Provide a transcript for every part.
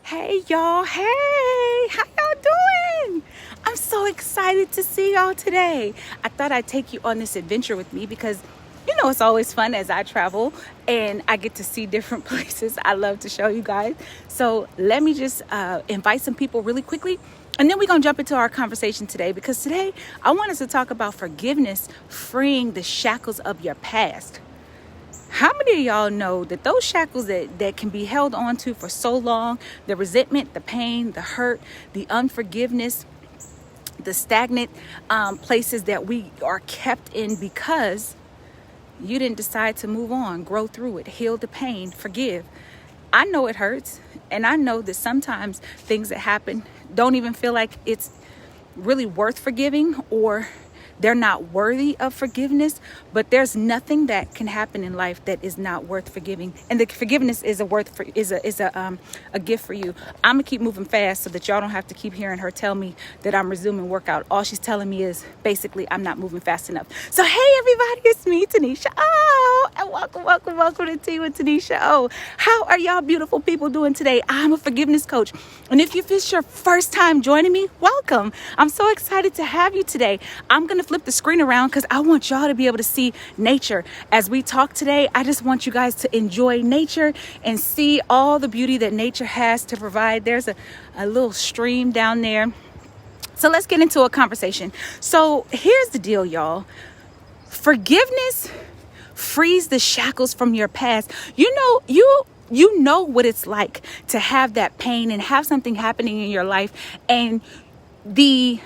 Hey y'all, hey, how y'all doing? I'm so excited to see y'all today. I thought I'd take you on this adventure with me because it's always fun as I travel and I get to see different places. I love to show you guys. So let me just invite some people really quickly, and then we're going to jump into our conversation today, because today I want us to talk about forgiveness, freeing the shackles of your past. How many of y'all know that those shackles that can be held onto for so long, the resentment, the pain, the hurt, the unforgiveness, the stagnant places that we are kept in because you didn't decide to move on, grow through it, heal the pain, forgive. I know it hurts, and I know that sometimes things that happen don't even feel like it's really worth forgiving, or they're not worthy of forgiveness. But there's nothing that can happen in life that is not worth forgiving, and the forgiveness is a gift for you. I'm gonna keep moving fast so that y'all don't have to keep hearing her tell me that I'm resuming workout. All she's telling me is basically I'm not moving fast enough. So hey everybody, it's me, Tanisha. And welcome to Tea with Tanisha. How are y'all beautiful people doing today? I'm a forgiveness coach, and if it's your first time joining me, welcome. I'm so excited to have you today. I'm gonna flip the screen around because I want y'all to be able to see nature as we talk today. I just want you guys to enjoy nature and see all the beauty that nature has to provide. There's a little stream down there. So let's get into a conversation. So here's the deal, y'all. Forgiveness frees the shackles from your past. You know what it's like to have that pain and have something happening in your life, and the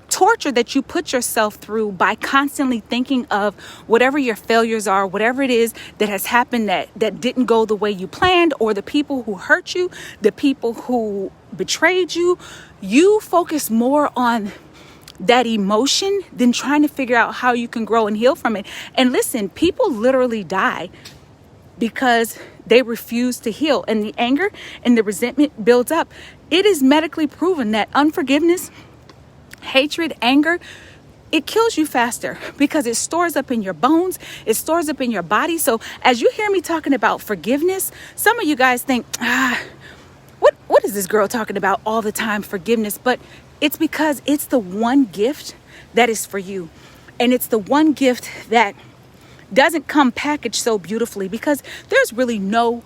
torture that you put yourself through by constantly thinking of whatever your failures are, whatever it is that has happened that didn't go the way you planned, or the people who hurt you, the people who betrayed you. You focus more on that emotion than trying to figure out how you can grow and heal from it. And listen, people literally die because they refuse to heal, and the anger and the resentment builds up. It is medically proven that unforgiveness, hatred, anger, it kills you faster because it stores up in your bones, it stores up in your body. So as you hear me talking about forgiveness, some of you guys think, what is this girl talking about all the time, forgiveness? But it's because it's the one gift that is for you. And it's the one gift that doesn't come packaged so beautifully, because there's really no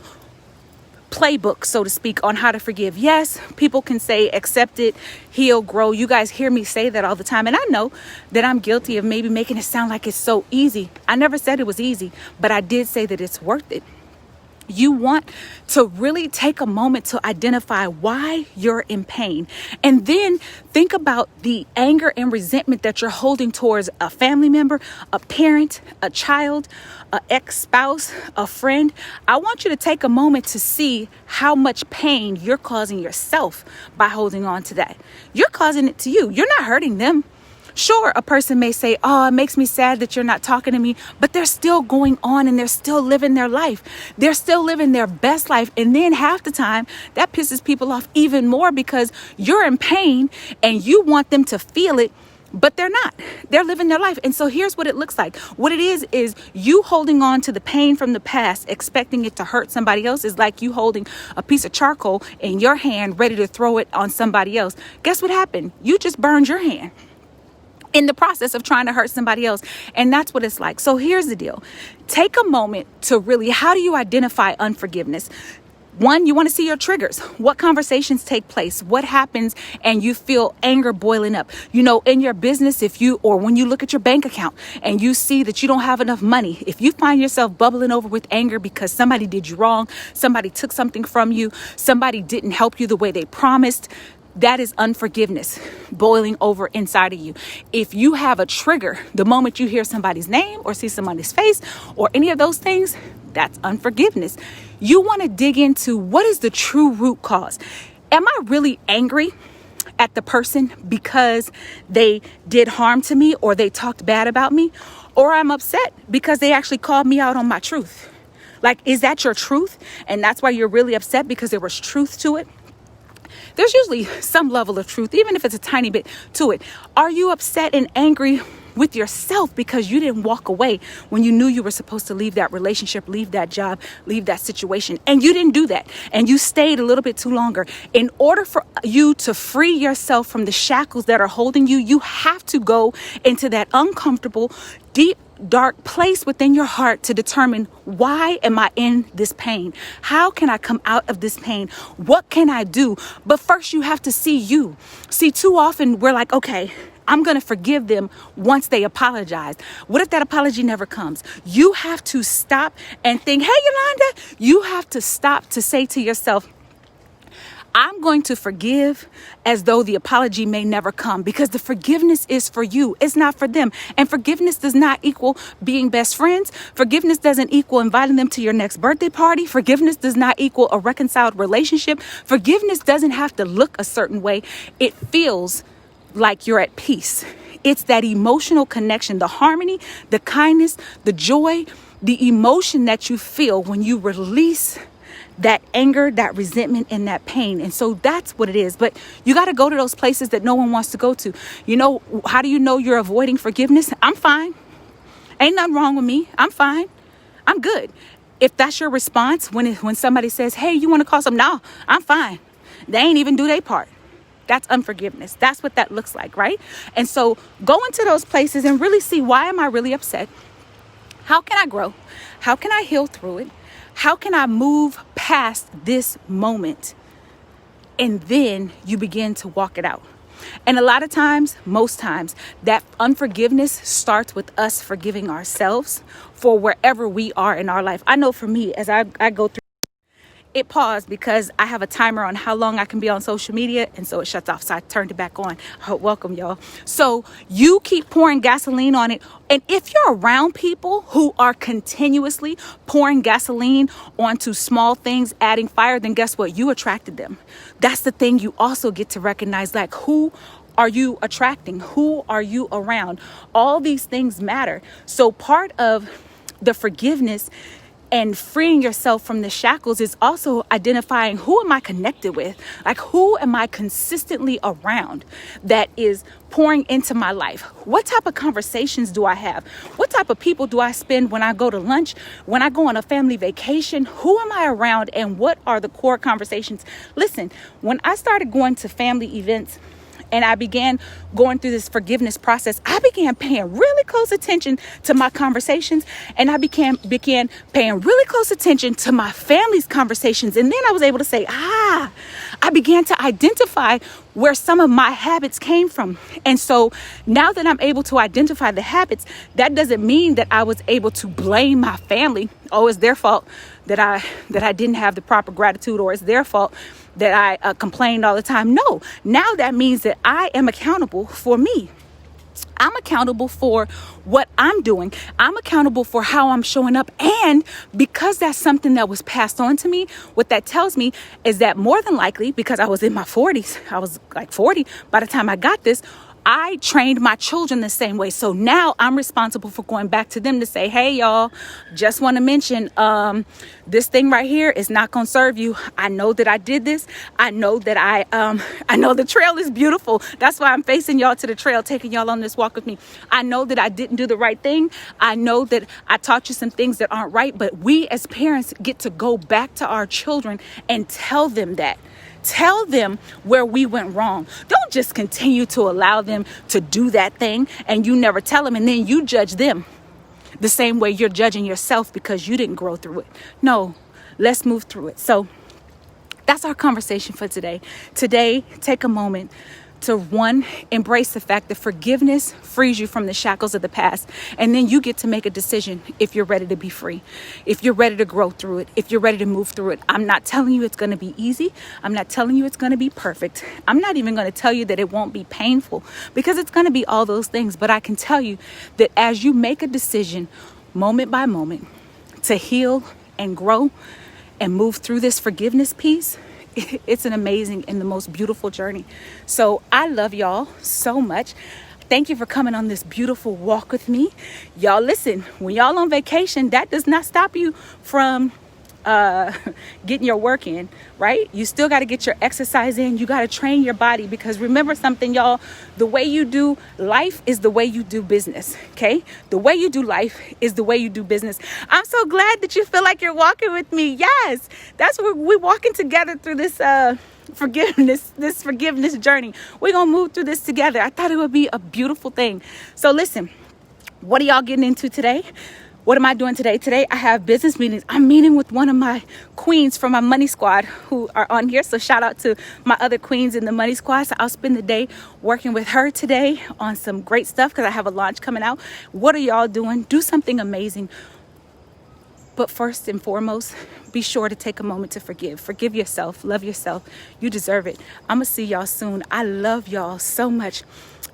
playbook, so to speak, on how to forgive. Yes, people can say accept it, heal, grow. You guys hear me say that all the time, and I know that I'm guilty of maybe making it sound like it's so easy. I never said it was easy, but I did say that it's worth it. You want to really take a moment to identify why you're in pain, and then think about the anger and resentment that you're holding towards a family member, a parent, a child, an ex-spouse, a friend. I want you to take a moment to see how much pain you're causing yourself by holding on to that. You're causing it to you. You're not hurting them. Sure, a person may say, it makes me sad that you're not talking to me, but they're still going on and they're still living their life. They're still living their best life. And then half the time that pisses people off even more, because you're in pain and you want them to feel it, but they're not. They're living their life. And so here's what it looks like. What it is you holding on to the pain from the past, expecting it to hurt somebody else, is like you holding a piece of charcoal in your hand, ready to throw it on somebody else. Guess what happened? You just burned your hand in the process of trying to hurt somebody else. And that's what it's like. So here's the deal. Take a moment to really, how do you identify unforgiveness? One, you want to see your triggers. What conversations take place? What happens and you feel anger boiling up? In your business, or when you look at your bank account and you see that you don't have enough money, if you find yourself bubbling over with anger because somebody did you wrong, somebody took something from you, somebody didn't help you the way they promised, that is unforgiveness boiling over inside of you. If you have a trigger, the moment you hear somebody's name or see somebody's face or any of those things, that's unforgiveness. You want to dig into what is the true root cause. Am I really angry at the person because they did harm to me or they talked bad about me? Or I'm upset because they actually called me out on my truth? Like, is that your truth? And that's why you're really upset, because there was truth to it? There's usually some level of truth, even if it's a tiny bit to it. Are you upset and angry with yourself because you didn't walk away when you knew you were supposed to leave that relationship, leave that job, leave that situation. And you didn't do that. And you stayed a little bit too longer. In order for you to free yourself from the shackles that are holding you, you have to go into that uncomfortable, deep, dark place within your heart to determine, why am I in this pain? How can I come out of this pain? What can I do? But first you have to see you. See, too often we're like, okay, I'm going to forgive them once they apologize. What if that apology never comes? You have to stop and think, hey, Yolanda, you have to stop to say to yourself, I'm going to forgive as though the apology may never come, because the forgiveness is for you. It's not for them. And forgiveness does not equal being best friends. Forgiveness doesn't equal inviting them to your next birthday party. Forgiveness does not equal a reconciled relationship. Forgiveness doesn't have to look a certain way. It feels like you're at peace. It's that emotional connection, the harmony, the kindness, the joy, the emotion that you feel when you release that anger, that resentment, and that pain. And so that's what it is. But you got to go to those places that no one wants to go to. You know, how do you know you're avoiding forgiveness? I'm fine. Ain't nothing wrong with me. I'm fine. I'm good. If that's your response when somebody says, hey, you want to call some? No, I'm fine. They ain't even do their part. That's unforgiveness. That's what that looks like, right? And so go into those places and really see, why am I really upset? How can I grow? How can I heal through it? How can I move past this moment? And then you begin to walk it out. And a lot of times, most times, that unforgiveness starts with us forgiving ourselves for wherever we are in our life. I know for me, as I go through, it paused because I have a timer on how long I can be on social media, and so it shuts off. So I turned it back on. Welcome, y'all. So you keep pouring gasoline on it. And if you're around people who are continuously pouring gasoline onto small things, adding fire, then guess what? You attracted them. That's the thing you also get to recognize, like, who are you attracting? Who are you around? All these things matter. So part of the forgiveness and freeing yourself from the shackles is also identifying, who am I connected with? Like, who am I consistently around that is pouring into my life? What type of conversations do I have? What type of people do I spend when I go to lunch, when I go on a family vacation? Who am I around, and what are the core conversations? Listen, when I started going to family events and I began going through this forgiveness process, I began paying really close attention to my conversations, and I began paying really close attention to my family's conversations. And then I was able to say, I began to identify where some of my habits came from. And so now that I'm able to identify the habits, that doesn't mean that I was able to blame my family. Oh, it's their fault that I didn't have the proper gratitude, or it's their fault that I complained all the time. No, now that means that I am accountable for me. I'm accountable for what I'm doing. I'm accountable for how I'm showing up. And because that's something that was passed on to me, what that tells me is that more than likely, because I was in my 40s, I was like 40 by the time I got this, I trained my children the same way. So now I'm responsible for going back to them to say, hey, y'all, just want to mention this thing right here is not going to serve you. I know that I did this. I know that I know the trail is beautiful. That's why I'm facing y'all to the trail, taking y'all on this walk with me. I know that I didn't do the right thing. I know that I taught you some things that aren't right. But we as parents get to go back to our children and tell them that. Tell them where we went wrong. Don't just continue to allow them to do that thing and you never tell them, and then you judge them the same way you're judging yourself because you didn't grow through it. No, let's move through it. So that's our conversation for today. Today, take a moment to, one, embrace the fact that forgiveness frees you from the shackles of the past. And then you get to make a decision if you're ready to be free, if you're ready to grow through it, if you're ready to move through it. I'm not telling you it's going to be easy. I'm not telling you it's going to be perfect. I'm not even going to tell you that it won't be painful, because it's going to be all those things. But I can tell you that as you make a decision moment by moment to heal and grow and move through this forgiveness piece, it's an amazing and the most beautiful journey. So I love y'all so much. Thank you for coming on this beautiful walk with me. Y'all, listen, when y'all on vacation, that does not stop you from getting your work in, right? You still got to get your exercise in. You got to train your body, because remember something, y'all, the way you do life is the way you do business, okay? The way you do life is the way you do business. I'm so glad that you feel like you're walking with me. Yes, that's what we're walking together through this forgiveness journey. We're gonna move through this together. I thought it would be a beautiful thing. So listen, what are y'all getting into today? What am I doing today? Today I have business meetings. I'm meeting with one of my queens from my money squad who are on here. So shout out to my other queens in the money squad. So I'll spend the day working with her today on some great stuff, because I have a launch coming out. What are y'all doing? Do something amazing. But first and foremost, be sure to take a moment to forgive. Forgive yourself. Love yourself. You deserve it. I'm going to see y'all soon. I love y'all so much.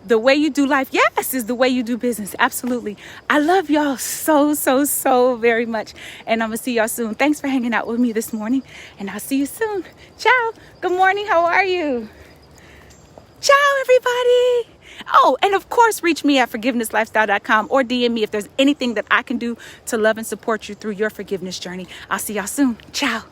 The way you do life, yes, is the way you do business. Absolutely. I love y'all so very much. And I'm going to see y'all soon. Thanks for hanging out with me this morning. And I'll see you soon. Ciao. Good morning. How are you? Ciao, everybody. Oh, and of course, reach me at forgivenesslifestyle.com or DM me if there's anything that I can do to love and support you through your forgiveness journey. I'll see y'all soon. Ciao.